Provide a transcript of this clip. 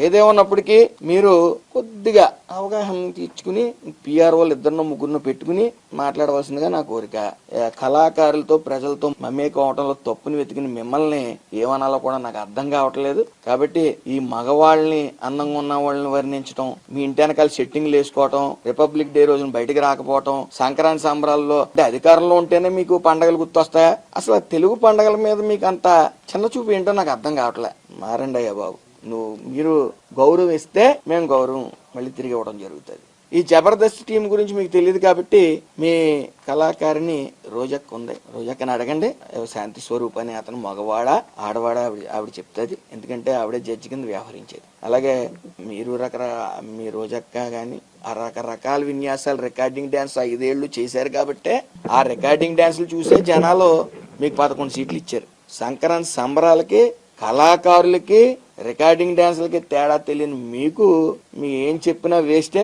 ఏదేమన్నప్పటికీ మీరు కొద్దిగా అవగాహన తీర్చుకుని పిఆర్ఓలు ఇద్దరినో ముగ్గురినో పెట్టుకుని మాట్లాడవలసిందిగా నా కోరిక. కళాకారులతో ప్రజలతో మమేకం అవటంలో తప్పుని వెతికిన మిమ్మల్ని ఏమనాలో కూడా నాకు అర్థం కావట్లేదు. కాబట్టి ఈ మగవాళ్ళని అందంగా ఉన్న వాళ్ళని వర్ణించడం, మీ ఇంటి వెనకాల సెట్టింగ్లు వేసుకోవటం, రిపబ్లిక్ డే రోజున బయటకు రాకపోవటం, సంక్రాంతి సంబరాల్లో అంటే అధికారంలో ఉంటేనే మీకు పండగలు గుర్తొస్తాయా? అసలు తెలుగు పండగల మీద మీకు అంత చిన్న చూపు ఏంటో నాకు అర్థం కావట్లే. మారండి అయ్యా బాబు. మీరు గౌరవం ఇస్తే మేము గౌరవం మళ్ళీ తిరిగి ఇవ్వడం జరుగుతుంది. ఈ జబర్దస్త్ టీం గురించి మీకు తెలియదు కాబట్టి మీ కళాకారిణి రోజక్క ఉంది, రోజక్కని అడగండి. శాంతి స్వరూప్ అని అతను మగవాడా ఆడవాడా ఆవిడ చెప్తుంది, ఎందుకంటే ఆవిడే జడ్జి కింద వ్యవహరించేది. అలాగే మీరు మీ రోజక్క గాని ఆ రకరకాల విన్యాసాలు రికార్డింగ్ డాన్స్ 5 ఏళ్లు చేశారు కాబట్టి ఆ రికార్డింగ్ డాన్సులు చూసే జనాలు మీకు 11 సీట్లు ఇచ్చారు. సంక్రాంతి సంబరాలకి కళాకారులకి రికార్డింగ్ డాన్సులకి తేడా తెలియని మీకు మీ ఏం చెప్పినా వేస్టే.